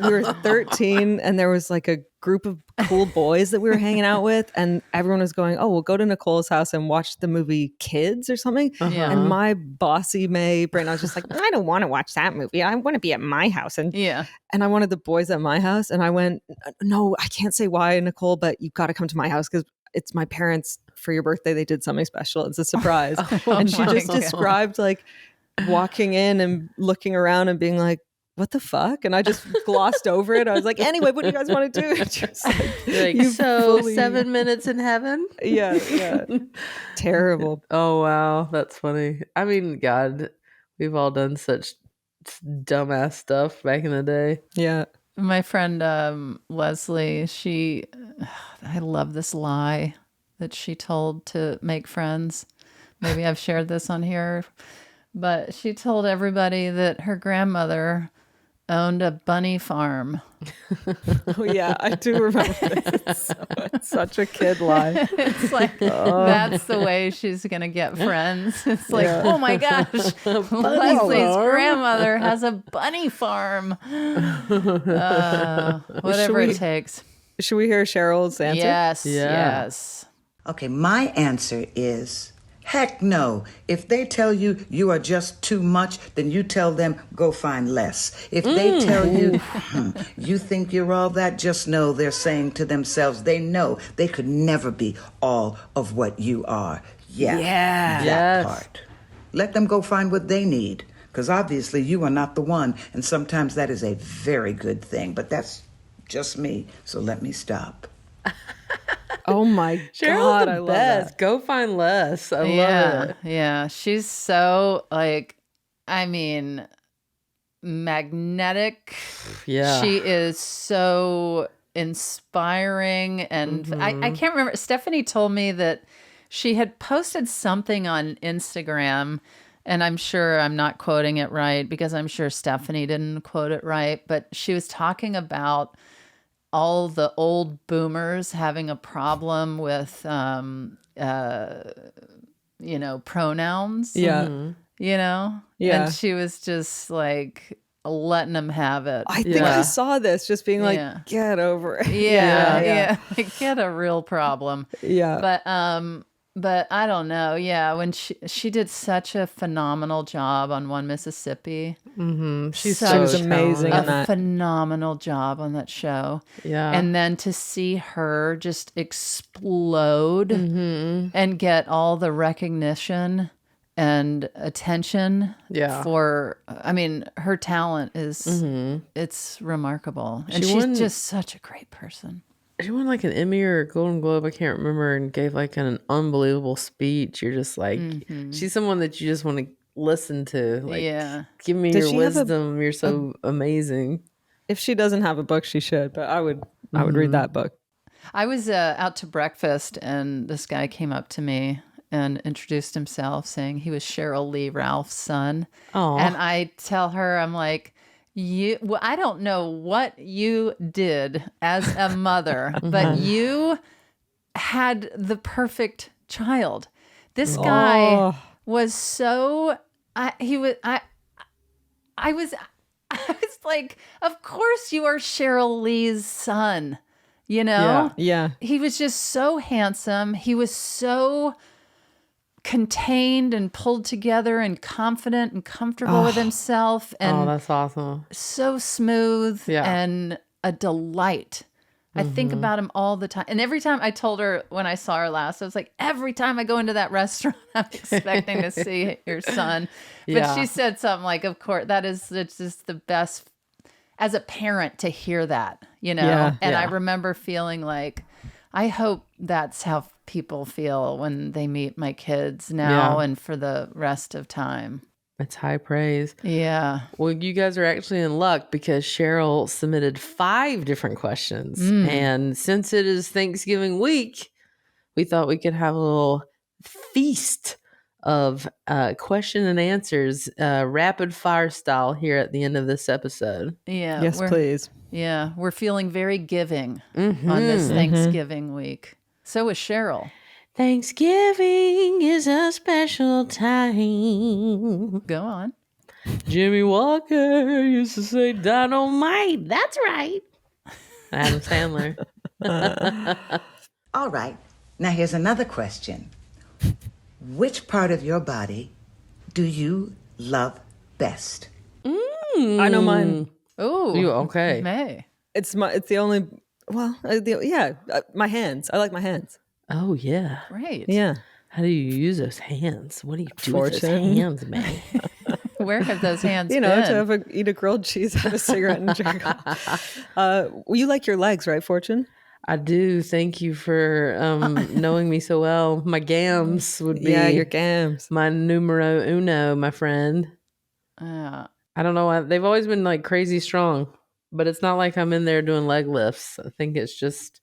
We were 13 and there was like a group of cool boys that we were hanging out with, and everyone was going, oh, we'll go to Nicole's house and watch the movie Kids or something. Yeah. And my bossy May brain, I was just like, I don't want to watch that movie. I want to be at my house. And I wanted the boys at my house. And I went, no, I can't say why, Nicole, but you've got to come to my house because it's my parents. For your birthday, they did something special. It's a surprise. And she just described like walking in and looking around and being like, what the fuck? And I just glossed over it. I was like, anyway, what do you guys want to do? Just like, so 7 minutes in heaven? Yeah. Terrible. Oh, wow. That's funny. I mean, God, we've all done such dumbass stuff back in the day. Yeah. My friend Leslie, I love this lie that she told to make friends. Maybe I've shared this on here, but she told everybody that her grandmother owned a bunny farm. Oh yeah, I do remember this. It's such a kid lie. It's like, that's the way she's going to get friends. It's like, oh my gosh, Leslie's grandmother has a bunny farm. Whatever it takes. Should we hear Cheryl's answer? Yes. Okay, my answer is heck no. If they tell you you are just too much, then you tell them go find less. If they tell you you think you're all that, just know they're saying to themselves, they know they could never be all of what you are. Yeah. That part. Let them go find what they need, because obviously you are not the one, and sometimes that is a very good thing, but that's just me, so let me stop. Oh my God, I love that. Go find less. I love it. Yeah, she's so magnetic. Yeah. She is so inspiring. And I can't remember. Stephanie told me that she had posted something on Instagram, and I'm sure I'm not quoting it right because I'm sure Stephanie didn't quote it right, but she was talking about all the old boomers having a problem with, pronouns. Yeah. Yeah. And she was just like letting them have it. I think I saw this, just being like, get over it. Yeah. Like, get a real problem. Yeah. But I don't know. Yeah, when she did such a phenomenal job on One Mississippi. Mm-hmm. She was amazing in that. Phenomenal job on that show. Yeah. And then to see her just explode and get all the recognition and attention for, her talent is, it's remarkable. And she's just such a great person. She won like an Emmy or a Golden Globe, I can't remember, and gave like an unbelievable speech. You're just like, she's someone that you just want to listen to. Like, give me your wisdom. You're so amazing. If she doesn't have a book, she should, but I would read that book. I was out to breakfast, and this guy came up to me and introduced himself, saying he was Sheryl Lee Ralph's son. Aww. And I tell her, I'm like, I don't know what you did as a mother, but you had the perfect child. This guy was so, I was like, of course you are Sheryl Lee's son, you know? Yeah. He was just so handsome. He was so contained and pulled together and confident and comfortable with himself, and that's awesome. So smooth and a delight. I think about him all the time. And every time I told her when I saw her last, I was like, every time I go into that restaurant, I'm expecting to see your son. But she said something like, of course, it's just the best as a parent to hear that, you know? I remember feeling like, I hope that's how people feel when they meet my kids now and for the rest of time. It's high praise. Yeah. Well, you guys are actually in luck because Sheryl submitted 5 different questions. And since it is Thanksgiving week, we thought we could have a little feast of question and answers, rapid fire style here at the end of this episode. Yeah. Yes, please. Yeah. We're feeling very giving on this Thanksgiving week. So is Sheryl. Thanksgiving is a special time. Go on. Jimmy Walker used to say dynamite. That's right. Adam Sandler. All right. Now here's another question. Which part of your body do you love best? I know mine. Oh, You okay? May. It's the only. Well, my hands. I like my hands. Oh, yeah. Great. Yeah. How do you use those hands? What do you do with those Fortune. hands, man? Where have those hands You know, been? to eat a grilled cheese, have a cigarette, and jerk off. You like your legs, right, Fortune? I do. Thank you for knowing me so well. My gams would be your gams. my numero uno, my friend. I don't know why. They've always been like crazy strong, but it's not like I'm in there doing leg lifts. I think it's just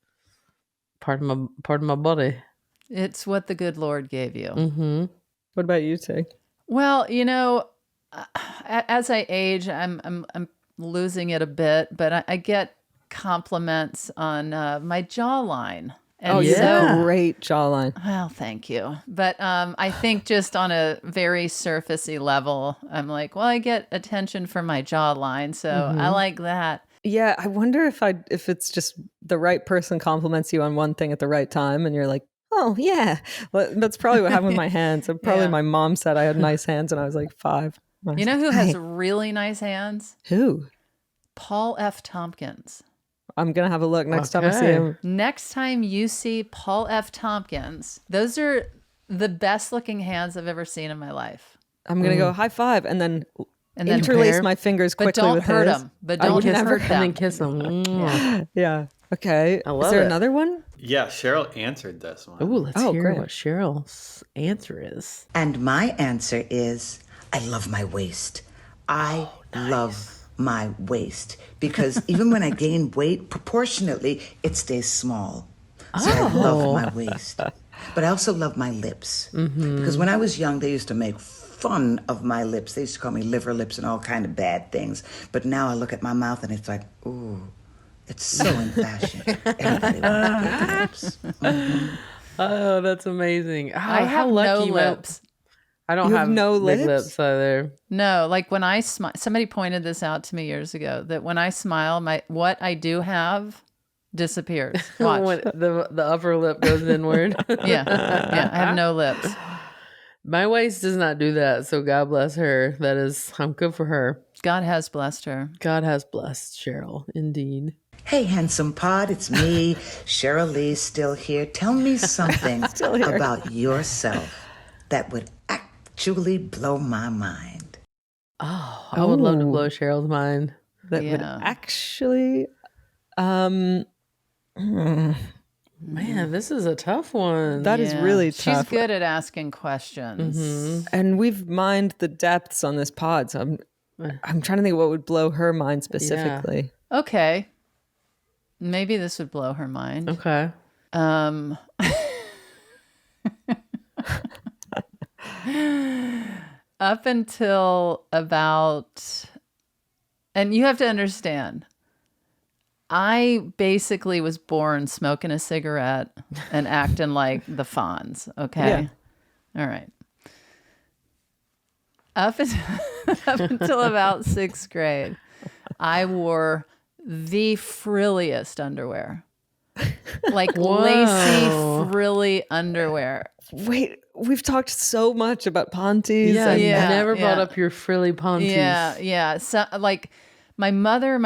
part of my body. It's what the good Lord gave you. Mm-hmm. What about you, Tig? Well, you know, as I age, I'm losing it a bit, but I get compliments on my jawline. And you have a great jawline. Well, thank you. But I think just on a very surfacey level, I'm like, well, I get attention from my jawline, so I like that. Yeah, I wonder if it's just the right person compliments you on one thing at the right time, and you're like, oh yeah. Well, that's probably what happened with my hands. And probably my mom said I had nice hands when I was like 5. You know who has really nice hands? Who? Paul F. Tompkins. I'm gonna have a look next time I see him. Next time you see Paul F. Tompkins, those are the best looking hands I've ever seen in my life. I'm gonna go high five and then then interlace my fingers quickly. But don't with hurt his. him. But I don't would never hurt them. And then kiss them. Yeah. Okay. I love Is there it. another one? Yeah, Sheryl answered this one. Oh, let's hear great. what Cheryl's answer is. And my answer is I love my waist. I love my waist because even when I gain weight, proportionately, it stays small. So I love my waist. But I also love my lips because when I was young, they used to make fun of my lips. They used to call me liver lips and all kind of bad things. But now I look at my mouth and it's like, ooh, it's so in fashion. Everybody wants big lips. Oh, that's amazing. Oh, I have how lucky no lips. I don't You have have no big lips? lips either. No, like when I smile, somebody pointed this out to me years ago that when I smile, what I do have disappears. Watch. When the upper lip goes inward. Yeah, I have no lips. My waist does not do that, so God bless her. I'm good for her. God has blessed her. God has blessed Sheryl, indeed. Hey, handsome pod, it's me, Sheryl Lee, still here. Tell me something about yourself that would actually blow my mind. Oh, I would love to blow Cheryl's mind. That would actually. Man, this is a tough one. That is really tough. She's good at asking questions. And we've mined the depths on this pod, so I'm trying to think of what would blow her mind specifically. Okay. Maybe this would blow her mind. Okay. Up until about, and you have to understand, I basically was born smoking a cigarette and acting like the Fonz. Okay. All right. Up until about 6th grade, I wore the frilliest underwear. Like lacy, frilly underwear. Wait, we've talked so much about pahnties. Yeah, and you never brought up your frilly pahnties. Yeah. So, like, my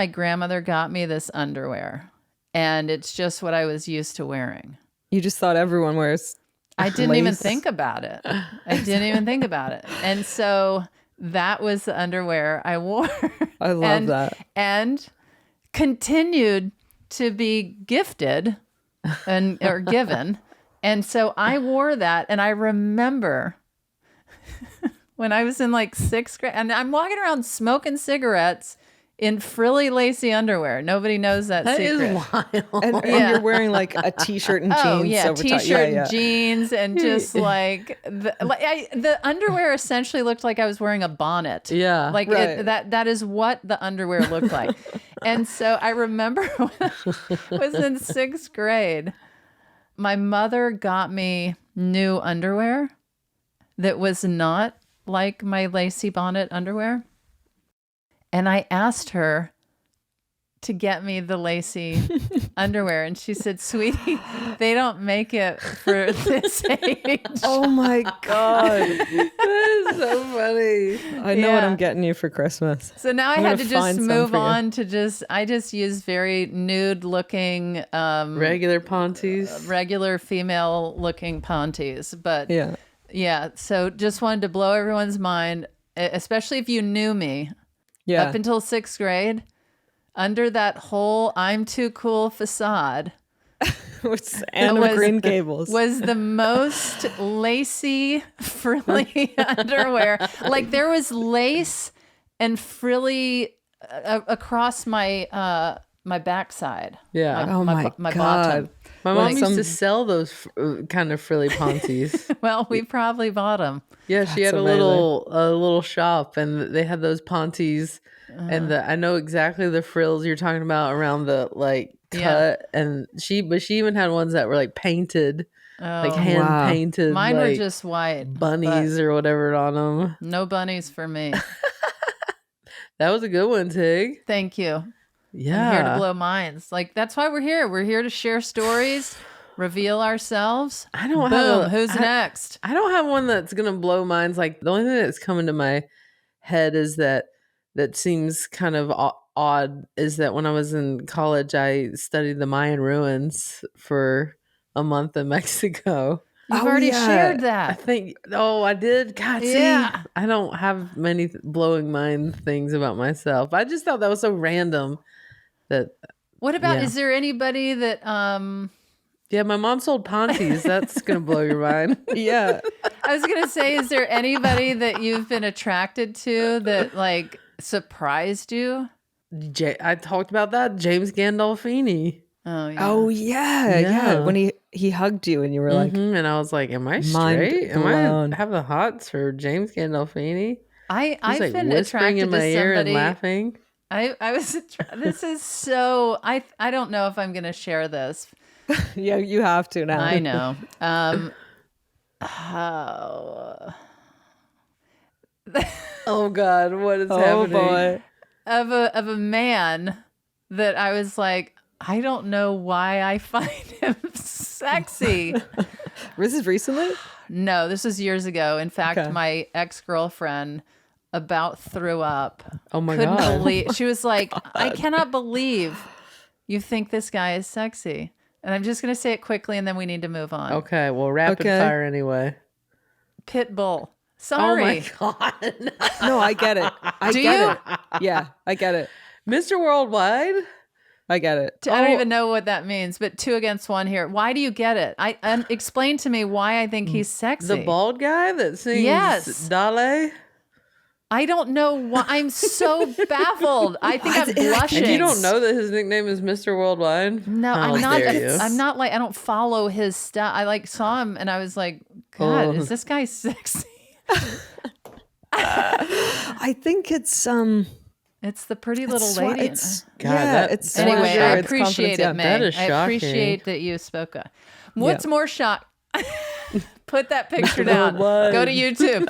grandmother got me this underwear, and it's just what I was used to wearing. You just thought everyone wears. I didn't even think about it. And so that was the underwear I wore. I love that. And continued to be gifted or given. And so I wore that. And I remember when I was in like 6th grade, and I'm walking around smoking cigarettes in frilly lacy underwear. Nobody knows that secret. That is wild. And you're wearing like a t-shirt and jeans. Oh yeah, over t-shirt top. and jeans, and just like the underwear essentially looked like I was wearing a bonnet. Yeah, like that is what the underwear looked like. And so I remember when I was in 6th grade, my mother got me new underwear that was not like my lacy bonnet underwear. And I asked her to get me the lacy underwear. And she said, sweetie, they don't make it for this age. Oh my God. That is so funny. I know what I'm getting you for Christmas. So now I had to just move on to I just use very nude looking, regular pahnties, regular female looking pahnties. But yeah. So just wanted to blow everyone's mind, especially if you knew me. Yeah. Up until 6th grade, under that whole "I'm too cool" facade, and Green Gables was the most lacy, frilly underwear. Like there was lace and frilly across my my backside. Yeah. My bottom. My mom used to sell those kind of frilly pahnties. Well, we probably bought them. Yeah, she had a little shop, and they had those pahnties, and I know exactly the frills you're talking about around the like cut, and she even had ones that were like painted, like hand painted. Mine like, were just white bunnies or whatever on them. No bunnies for me. That was a good one, Tig. Thank you. Yeah, I'm here to blow minds. Like that's why we're here. We're here to share stories. Reveal ourselves. I don't have who's next? I don't have one that's gonna blow minds. Like the only thing that's coming to my head is that seems kind of odd is that when I was in college, I studied the Mayan ruins for a month in Mexico. You've already shared that. I think. Oh, I did. God, see, I don't have many blowing mind things about myself. I just thought that was so random. What about? Is there anybody that? Yeah, my mom sold pahnties. That's going to blow your mind. Yeah. I was going to say, is there anybody that you've been attracted to that like surprised you? I talked about that. James Gandolfini. Oh, yeah. Oh, yeah. When he hugged you and you were like... And I was like, am I straight? Am I have the hots for James Gandolfini? I've like been whispering attracted in my to ear somebody... and laughing. I was... This is so... I don't know if I'm going to share this. Yeah, you have to now. I know. Oh God, what is happening? Oh boy. Of a man that I was like, I don't know why I find him sexy. Was this recently? No, this was years ago. In fact, my ex-girlfriend about threw up. Oh my Couldn't God. believe. She was like, I cannot believe you think this guy is sexy. And I'm just going to say it quickly and then we need to move on. Okay, well, rapid fire anyway. Pitbull. Sorry. Oh my God. No, I get it. I get it. Yeah, I get it. Mr. Worldwide? I get it. I don't even know what that means, but 2 against 1 here. Why do you get it? Explain to me why I think he's sexy. The bald guy that sings Dale? I don't know why. I'm so baffled. I think I'm blushing. And you don't know that his nickname is Mr. Worldwide? No, I'm not. I'm not like, I don't follow his stuff. I like saw him and I was like, God, is this guy sexy? I think it's the pretty little lady. Anyway, I appreciate it, May. That is shocking. I appreciate that you spoke up. What's more shock? Put that picture down. Go to YouTube.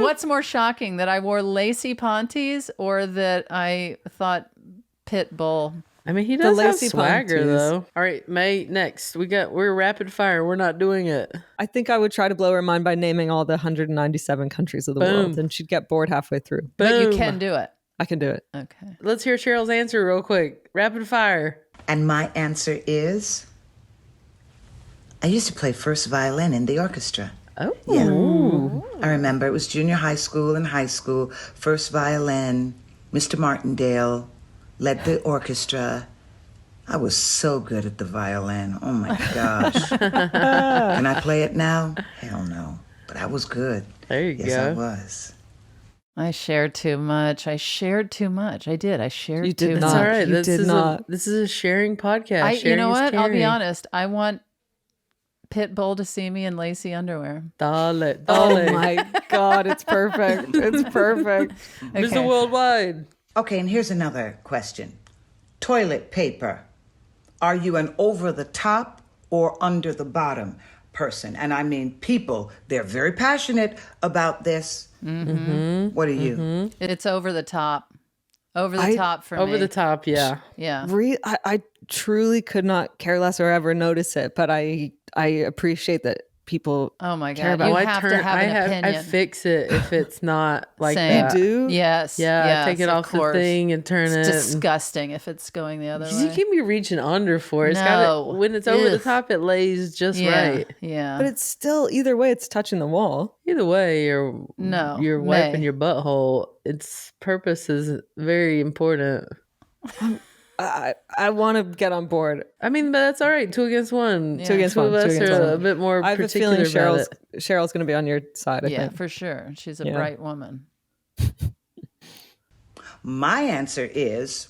What's more shocking, that I wore lacy pahnties or that I thought Pitbull? I mean, he does have swagger, though. All right, May, next. We're rapid fire. We're not doing it. I think I would try to blow her mind by naming all the 197 countries of the world, and she'd get bored halfway through. Boom. But you can do it. I can do it. Okay. Let's hear Cheryl's answer real quick. Rapid fire. And my answer is, I used to play first violin in the orchestra. Oh. Yeah. I remember it was junior high school and high school, first violin, Mr. Martindale led the orchestra. I was so good at the violin. Oh my gosh. Can I play it now? Hell no. But I was good. There you go. Yes, I was. I shared too much. I did. I shared You too did much. not. That's all right. You This did is not. this is a sharing podcast. You Sharing know is what? I'll be caring. honest. I want Pitbull to see me in lacy underwear. Dale. Oh my God, it's perfect. It's perfect. Mr. Worldwide. Okay, and here's another question. Toilet paper. Are you an over-the-top or under-the-bottom person? And I mean, people, they're very passionate about this. Mm-hmm. What are you? Mm-hmm. It's over the top. Over the top for me. Over the top, yeah. Yeah. I truly could not care less or ever notice it, but I appreciate that people Oh my care God. about You it. have to have an opinion. I fix it if it's not like Same. that. You do? Yes. Yeah, yes, take it of off course. the thing and turn It's it. disgusting if it's going the other You way. can't be reaching under for it. It's No. gotta, when it's over the Ugh. top, it lays just Yeah. right. Yeah. But it's still, either way, it's touching the wall. Either way, you're wiping nay. your butthole. Its purpose is very important. I want to get on board. I mean, but that's all right. 2 against 1. Yeah. 2 against 1. Two of us 2 against are 1. a bit more I have a particular feeling about it. Cheryl's going to be on your side, I Yeah, think. for sure. She's a Yeah. bright woman. My answer is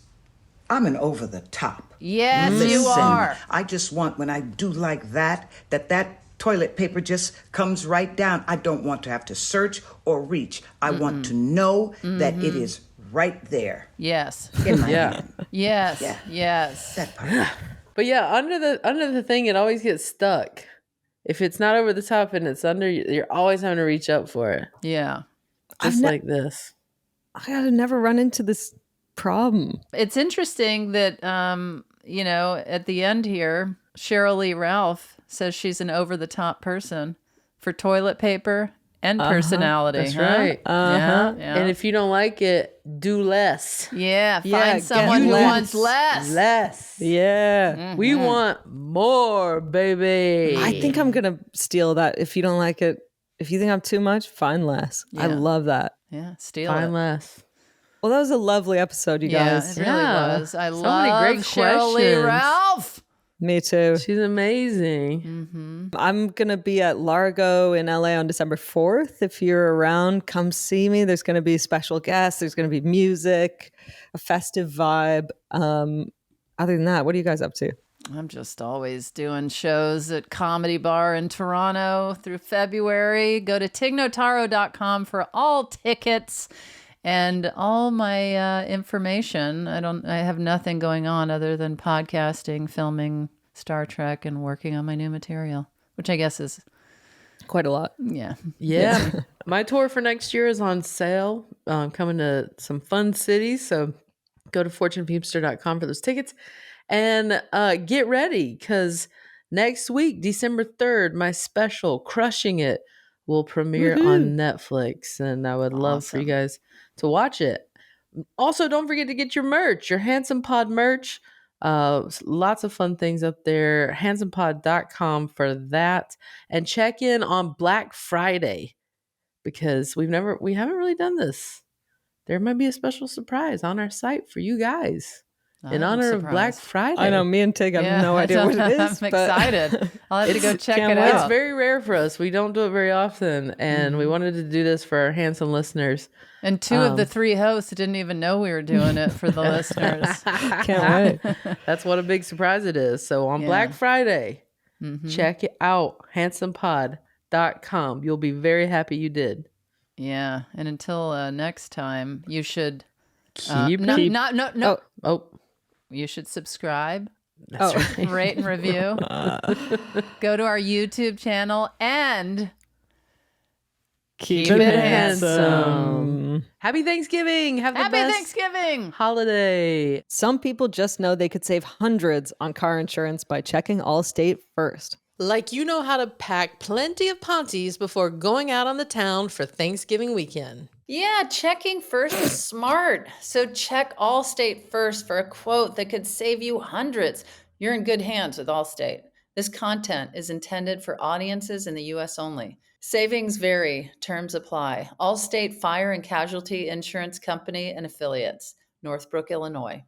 I'm an over-the-top. Yes, you Listen, are. I just want, when I do like that toilet paper just comes right down. I don't want to have to search or reach. I want to know that it is right there Yes. in my Yeah. hand. Yes. Yeah. Yes. That part. But yeah, under the thing, it always gets stuck. If it's not over the top and it's under, you're always having to reach up for it. Yeah. Just like this. I gotta never run into this problem. It's interesting that, at the end here, Sheryl Lee Ralph says she's an over-the-top person for toilet paper and personality. That's huh? right. Yeah, yeah. And if you don't like it, do less. Yeah, Yeah, find get someone who less. wants less. Less. Yeah. We want more, baby. I think I'm going to steal that. If you don't like it, if you think I'm too much, find less. I Yeah. love that. Yeah, steal Find it. less. Well, that was a lovely episode, you Yeah, guys. it really Yeah. was. I So love many great Sheryl Lee questions. Ralph. Me too. She's amazing. Mm-hmm. I'm going to be at Largo in LA on December 4th. If you're around, come see me. There's going to be special guests. There's going to be music, a festive vibe. Other than that, what are you guys up to? I'm just always doing shows at Comedy Bar in Toronto through February. Go to tignotaro.com for all tickets and all my information. I have nothing going on other than podcasting, filming Star Trek, and working on my new material, which I guess is Quite a lot. yeah. Yeah. My tour for next year is on sale. Coming to some fun cities. So go to fortunefeimster.com for those tickets. And get ready, because next week, December 3rd, my special, Crushing It, will premiere on Netflix. And I would love for you guys to watch it. Also, don't forget to get your merch, your Handsome Pod merch. Lots of fun things up there. handsomepod.com for that. And check in on Black Friday, because we haven't really done this. There might be a special surprise on our site for you guys in honor of Black Friday. I know, me and Tig have no idea what it is. I'm excited. I'll have to go check it It's out. very rare for us. We don't do it very often. And we wanted to do this for our handsome listeners. And two of the three hosts didn't even know we were doing it for the listeners. Can't wait. That's what a big surprise it is. So on Black Friday, check it out, handsomepod.com. You'll be very happy you did. Yeah. And until next time, you should you should subscribe, rate and review, go to our YouTube channel, and keep it handsome. Happy Thanksgiving. Have the Happy best Thanksgiving. holiday. Some people just know they could save hundreds on car insurance by checking Allstate first. Like you know how to pack plenty of pahnties before going out on the town for Thanksgiving weekend. Yeah, checking first is smart. So check Allstate first for a quote that could save you hundreds. You're in good hands with Allstate. This content is intended for audiences in the U.S. only. Savings vary. Terms apply. Allstate Fire and Casualty Insurance Company and Affiliates, Northbrook, Illinois.